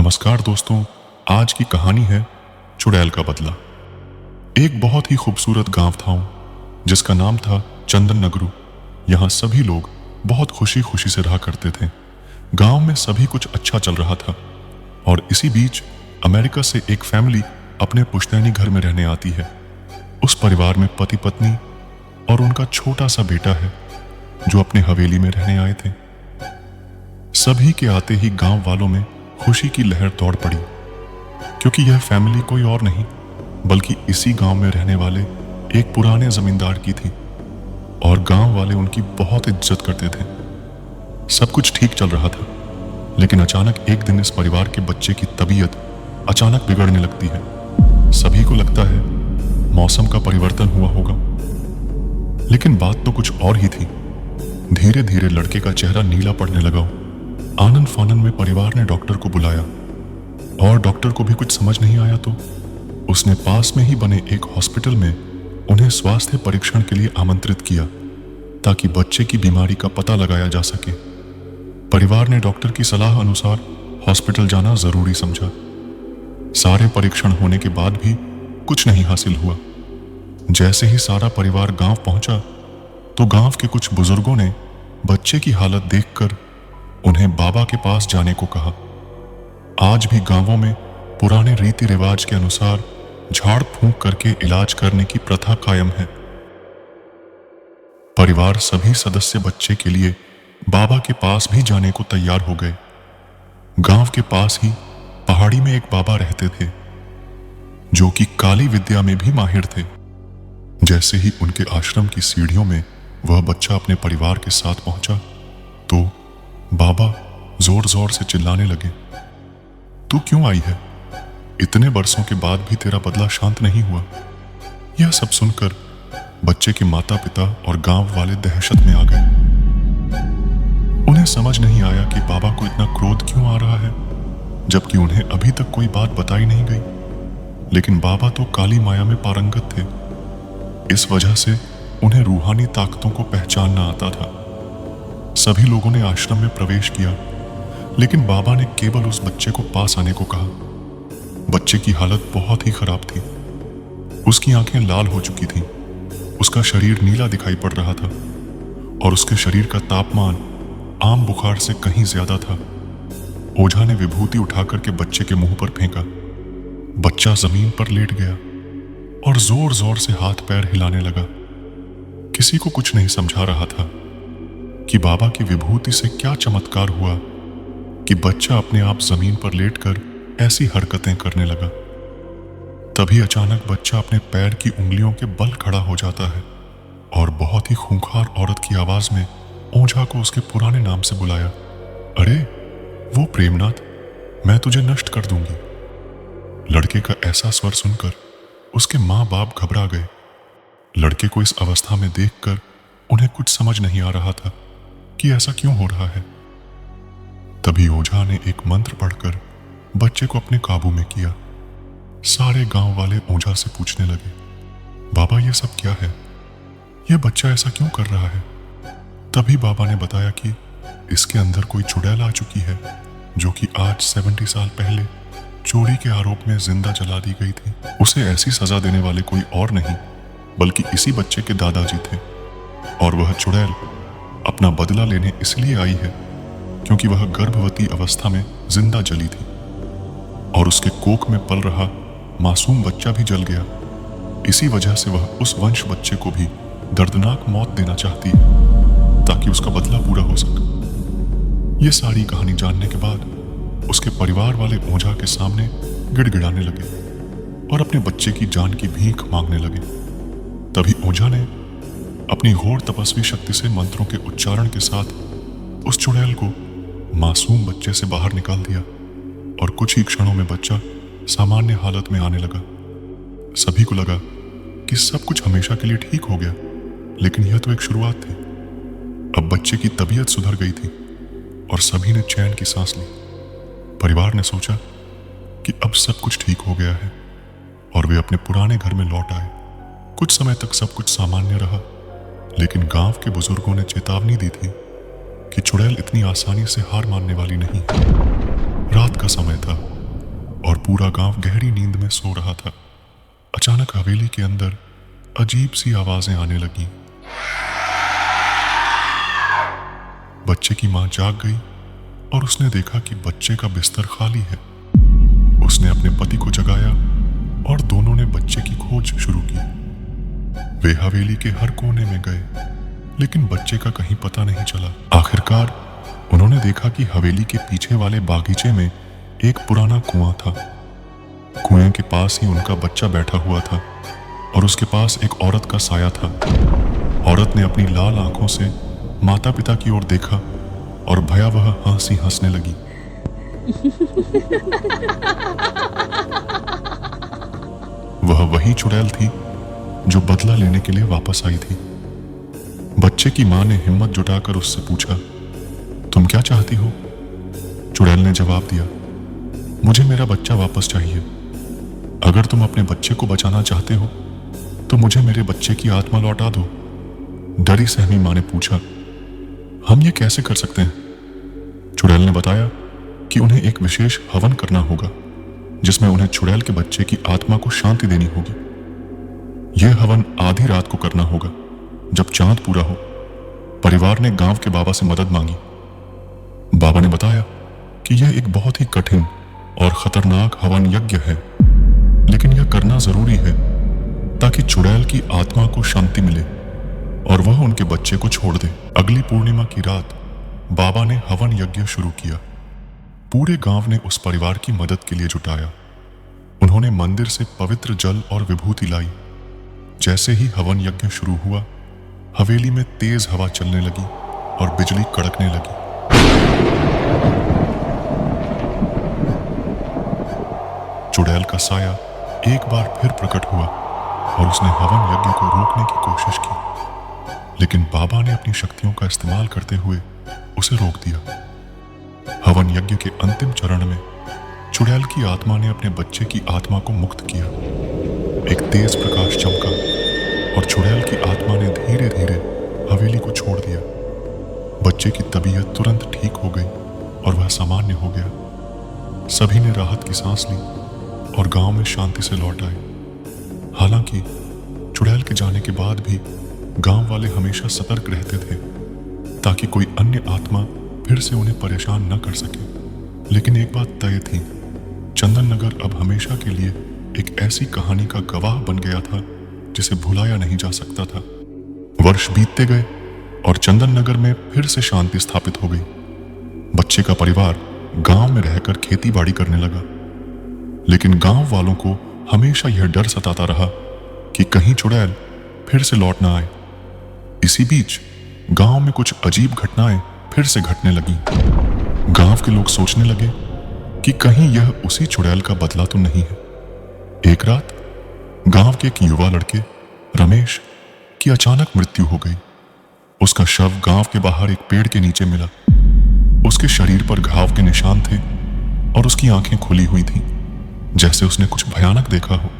नमस्कार दोस्तों, आज की कहानी है चुड़ैल का बदला। एक बहुत ही खूबसूरत गांव था जिसका नाम था चंदन नगरू। यहाँ सभी लोग बहुत खुशी खुशी से रहा करते थे। गांव में सभी कुछ अच्छा चल रहा था और इसी बीच अमेरिका से एक फैमिली अपने पुश्तैनी घर में रहने आती है। उस परिवार में पति पत्नी और उनका छोटा सा बेटा है जो अपने हवेली में रहने आए थे। सभी के आते ही गांव वालों में खुशी की लहर दौड़ पड़ी, क्योंकि यह फैमिली कोई और नहीं बल्कि इसी गांव में रहने वाले एक पुराने जमींदार की थी और गांव वाले उनकी बहुत इज्जत करते थे। सब कुछ ठीक चल रहा था, लेकिन अचानक एक दिन इस परिवार के बच्चे की तबीयत अचानक बिगड़ने लगती है। सभी को लगता है मौसम का परिवर्तन हुआ होगा, लेकिन बात तो कुछ और ही थी। धीरे धीरे लड़के का चेहरा नीला पड़ने लगा। आनंद फानन में परिवार ने डॉक्टर को बुलाया और डॉक्टर को भी कुछ समझ नहीं आया तो उसने पास में ही बने एक हॉस्पिटल में उन्हें स्वास्थ्य परीक्षण के लिए आमंत्रित किया ताकि बच्चे की बीमारी का पता लगाया जा सके। परिवार ने डॉक्टर की सलाह अनुसार हॉस्पिटल जाना जरूरी समझा। सारे परीक्षण होने के बाद भी कुछ नहीं हासिल हुआ। जैसे ही सारा परिवार गांव पहुंचा तो गांव के कुछ बुजुर्गों ने बच्चे की हालत देखकर उन्हें बाबा के पास जाने को कहा। आज भी गांवों में पुराने रीति रिवाज के अनुसार झाड़ फूंक करके इलाज करने की प्रथा कायम है। परिवार सभी सदस्य बच्चे के लिए बाबा के पास भी जाने को तैयार हो गए। गांव के पास ही पहाड़ी में एक बाबा रहते थे जो कि काली विद्या में भी माहिर थे। जैसे ही उनके आश्रम की सीढ़ियों में वह बच्चा अपने परिवार के साथ पहुंचा तो बाबा जोर जोर से चिल्लाने लगे, तू क्यों आई है? इतने बरसों के बाद भी तेरा बदला शांत नहीं हुआ। यह सब सुनकर बच्चे के माता पिता और गांव वाले दहशत में आ गए। उन्हें समझ नहीं आया कि बाबा को इतना क्रोध क्यों आ रहा है, जबकि उन्हें अभी तक कोई बात बताई नहीं गई। लेकिन बाबा तो काली माया में पारंगत थे, इस वजह से उन्हें रूहानी ताकतों को पहचानना आता था। सभी लोगों ने आश्रम में प्रवेश किया, लेकिन बाबा ने केवल उस बच्चे को पास आने को कहा। बच्चे की हालत बहुत ही खराब थी। उसकी आंखें लाल हो चुकी थीं, उसका शरीर नीला दिखाई पड़ रहा था और उसके शरीर का तापमान आम बुखार से कहीं ज्यादा था। ओझा ने विभूति उठाकर के बच्चे के मुंह पर फेंका। बच्चा जमीन पर लेट गया और जोर जोर से हाथ पैर हिलाने लगा। किसी को कुछ नहीं समझा रहा था कि बाबा की विभूति से क्या चमत्कार हुआ कि बच्चा अपने आप जमीन पर लेटकर ऐसी हरकतें करने लगा। तभी अचानक बच्चा अपने पैर की उंगलियों के बल खड़ा हो जाता है और बहुत ही खूंखार औरत की आवाज में ओझा को उसके पुराने नाम से बुलाया, अरे वो प्रेमनाथ, मैं तुझे नष्ट कर दूंगी। लड़के का ऐसा स्वर सुनकर उसके माँ बाप घबरा गए। लड़के को इस अवस्था में देखकर उन्हें कुछ समझ नहीं आ रहा था कि ऐसा क्यों हो रहा है। तभी ओझा ने एक मंत्र पढ़कर बच्चे को अपने काबू में किया। सारे गांव वाले ओझा से पूछने लगे, बाबा ये सब क्या है? यह बच्चा ऐसा क्यों कर रहा है? तभी बाबा ने बताया कि इसके अंदर कोई चुड़ैल आ चुकी है जो कि आज 70 साल पहले चोरी के आरोप में जिंदा जला दी गई थी। उसे ऐसी सजा देने वाले कोई और नहीं बल्कि इसी बच्चे के दादाजी थे और वह चुड़ैल अपना बदला लेने इसलिए आई है क्योंकि वह गर्भवती अवस्था में जिंदा जली थी और उसके कोख में पल रहा मासूम बच्चा भी जल गया। इसी वजह से वह उस वंश बच्चे को भी दर्दनाक मौत देना चाहती है ताकि उसका बदला पूरा हो सके। ये सारी कहानी जानने के बाद उसके परिवार वाले ओझा के सामने गिड़गिड़ाने लगे और अपने बच्चे की जान की भीख मांगने लगे। तभी ओझा ने अपनी घोर तपस्वी शक्ति से मंत्रों के उच्चारण के साथ उस चुड़ैल को मासूम बच्चे से बाहर निकाल दिया और कुछ ही क्षणों में बच्चा सामान्य हालत में आने लगा। सभी को लगा कि सब कुछ हमेशा के लिए ठीक हो गया, लेकिन यह तो एक शुरुआत थी। अब बच्चे की तबीयत सुधर गई थी और सभी ने चैन की सांस ली। परिवार ने सोचा कि अब सब कुछ ठीक हो गया है और वे अपने पुराने घर में लौट आए। कुछ समय तक सब कुछ सामान्य रहा, लेकिन गांव के बुजुर्गों ने चेतावनी दी थी कि चुड़ैल इतनी आसानी से हार मानने वाली नहीं है। रात का समय था पूरा गांव गहरी नींद में सो रहा था। अचानक हवेली के अंदर अजीब सी आवाजें आने लगी। बच्चे की मां जाग गई और उसने देखा कि बच्चे का बिस्तर खाली है। उसने अपने पति को जगाया और दोनों ने बच्चे की खोज शुरू की। वे हवेली के हर कोने में गए, लेकिन बच्चे का कहीं पता नहीं चला। आखिरकार उन्होंने देखा कि हवेली के पीछे वाले बागीचे में एक पुराना कुआं था। कुएं के पास ही उनका बच्चा बैठा हुआ था और उसके पास एक औरत का साया था। औरत ने अपनी लाल आंखों से माता पिता की ओर देखा और भयावह हंसी हंसने लगी। वह वही चुड़ैल थी जो बदला लेने के लिए वापस आई थी। बच्चे की मां ने हिम्मत जुटाकर उससे पूछा, तुम क्या चाहती हो? चुड़ैल ने जवाब दिया, मुझे मेरा बच्चा वापस चाहिए। अगर तुम अपने बच्चे को बचाना चाहते हो तो मुझे मेरे बच्चे की आत्मा लौटा दो। डरी सहमी मां ने पूछा, हम ये कैसे कर सकते हैं? चुड़ैल ने बताया कि उन्हें एक विशेष हवन करना होगा, जिसमें उन्हें चुड़ैल के बच्चे की आत्मा को शांति देनी होगी। यह हवन आधी रात को करना होगा, जब चांद पूरा हो। परिवार ने गांव के बाबा से मदद मांगी। बाबा ने बताया कि यह एक बहुत ही कठिन और खतरनाक हवन यज्ञ है, लेकिन यह करना जरूरी है ताकि चुड़ैल की आत्मा को शांति मिले और वह उनके बच्चे को छोड़ दे। अगली पूर्णिमा की रात बाबा ने हवन यज्ञ शुरू किया। पूरे गांव ने उस परिवार की मदद के लिए जुटाया। उन्होंने मंदिर से पवित्र जल और विभूति लाई। जैसे ही हवन यज्ञ शुरू हुआ, हवेली में तेज हवा चलने लगी और बिजली कड़कने लगी। चुड़ैल का साया एक बार फिर प्रकट हुआ और उसने हवन यज्ञ को रोकने की कोशिश की, लेकिन बाबा ने अपनी शक्तियों का इस्तेमाल करते हुए उसे रोक दिया। हवन यज्ञ के अंतिम चरण में चुड़ैल की आत्मा ने अपने बच्चे की आत्मा को मुक्त किया। एक तेज प्रकाश चमका और चुड़ैल की आत्मा ने धीरे धीरे हवेली को छोड़ दिया। बच्चे की तबीयत तुरंत ठीक हो गई और वह सामान्य हो गया। सभी ने राहत की सांस ली और गांव में शांति से लौट आए। हालांकि चुड़ैल के जाने के बाद भी गांव वाले हमेशा सतर्क रहते थे ताकि कोई अन्य आत्मा फिर से उन्हें परेशान न कर सके। लेकिन एक बात तय थी, चंदन नगर अब हमेशा के लिए एक ऐसी कहानी का गवाह बन गया था जिसे भुलाया नहीं जा सकता था। वर्ष बीतते गए और चंदन नगर में फिर से शांति स्थापित हो गई। बच्चे का परिवार गांव में रहकर खेती बाड़ी करने लगा, लेकिन गांव वालों को हमेशा यह डर सताता रहा कि कहीं चुड़ैल फिर से लौट ना आए। इसी बीच गांव में कुछ अजीब घटनाएं फिर से घटने लगी। गांव के लोग सोचने लगे कि कहीं यह उसी चुड़ैल का बदला तो नहीं है। एक रात गांव के एक युवा लड़के रमेश की अचानक मृत्यु हो गई। उसका शव गांव के बाहर एक पेड़ के नीचे मिला। उसके शरीर पर घाव के निशान थे और उसकी आंखें खुली हुई थीं, जैसे उसने कुछ भयानक देखा हो।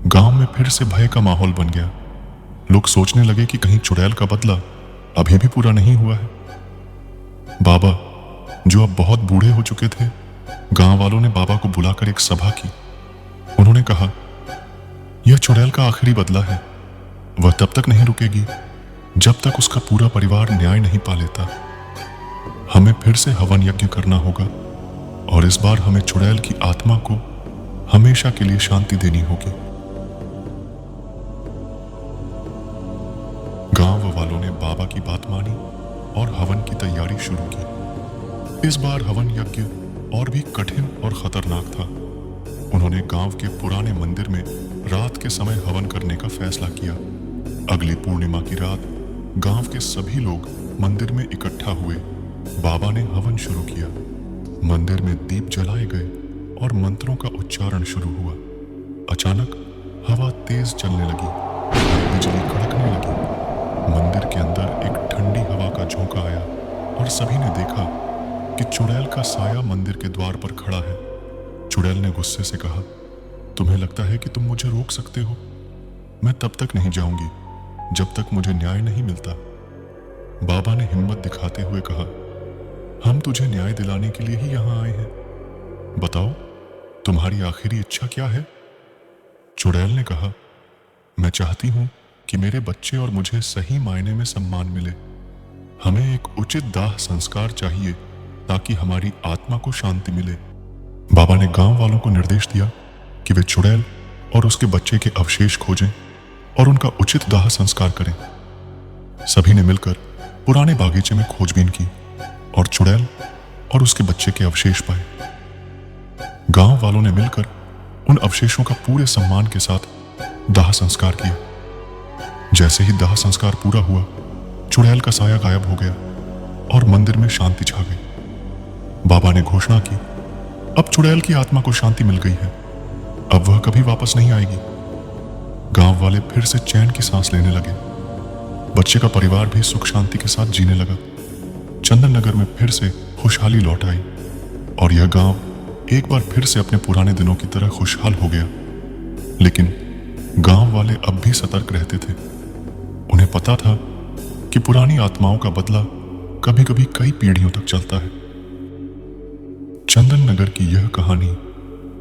गांव में फिर से भय का माहौल बन गया। लोग सोचने लगे कि कहीं चुड़ैल का बदला अभी भी पूरा नहीं हुआ है। बाबा, जो अब बहुत बूढ़े हो चुके थे, गांव वालों ने बाबा को बुलाकर एक सभा की। उन्होंने कहा, यह चुड़ैल का आखिरी बदला है। वह तब तक नहीं रुकेगी जब तक उसका पूरा परिवार न्याय नहीं पा लेता। हमें फिर से हवन यज्ञ करना होगा और इस बार हमें चुड़ैल की आत्मा को हमेशा के लिए शांति देनी होगी। गांव वालों ने बाबा की बात मानी और हवन की तैयारी शुरू की। इस बार हवन यज्ञ और भी कठिन और खतरनाक था। उन्होंने गांव के पुराने मंदिर में रात के समय हवन करने का फैसला किया। अगली पूर्णिमा की रात गांव के सभी लोग मंदिर में इकट्ठा हुए। बाबा ने हवन शुरू किया। मंदिर में दीप जलाए गए और मंत्रों का उच्चारण शुरू हुआ। अचानक हवा तेज चलने लगी और बिजली कड़कने लगी। मंदिर के अंदर एक ठंडी हवा का झोंका आया और सभी ने देखा कि चुड़ैल का साया मंदिर के द्वार पर खड़ा है। चुड़ैल ने गुस्से से कहा, तुम्हें लगता है कि तुम मुझे रोक सकते हो? मैं तब तक नहीं जाऊंगी जब तक मुझे न्याय नहीं मिलता। बाबा ने हिम्मत दिखाते हुए कहा, हम तुझे न्याय दिलाने के लिए ही यहाँ आए हैं। बताओ, तुम्हारी आखिरी इच्छा क्या है? चुड़ैल ने कहा, मैं चाहती हूं कि मेरे बच्चे और मुझे सही मायने में सम्मान मिले। हमें एक उचित दाह संस्कार चाहिए ताकि हमारी आत्मा को शांति मिले। बाबा ने गांव वालों को निर्देश दिया कि वे चुड़ैल और उसके बच्चे के अवशेष खोजें और उनका उचित दाह संस्कार करें। सभी ने मिलकर पुराने बागीचे में खोजबीन की और चुड़ैल और उसके बच्चे के अवशेष पाए। गांव वालों ने मिलकर उन अवशेषों का पूरे सम्मान के साथ दाह संस्कार किया। जैसे ही दाह संस्कार पूरा हुआ, चुड़ैल का साया गायब हो गया और मंदिर में शांति छा गई। बाबा ने घोषणा की, अब चुड़ैल की आत्मा को शांति मिल गई है, अब वह कभी वापस नहीं आएगी। गांव वाले फिर से चैन की सांस लेने लगे। बच्चे का परिवार भी सुख शांति के साथ जीने लगा। चंदन नगर में फिर से खुशहाली लौट आई और यह गांव एक बार फिर से अपने पुराने दिनों की तरह खुशहाल हो गया। लेकिन गांव वाले अब भी सतर्क रहते थे। उन्हें पता था कि पुरानी आत्माओं का बदला कभी कभी कई पीढ़ियों तक चलता है। चंदन नगर की यह कहानी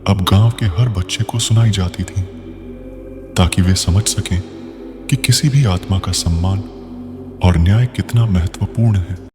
अब गांव के हर बच्चे को सुनाई जाती थी ताकि वे समझ सकें कि किसी भी आत्मा का सम्मान और न्याय कितना महत्वपूर्ण है।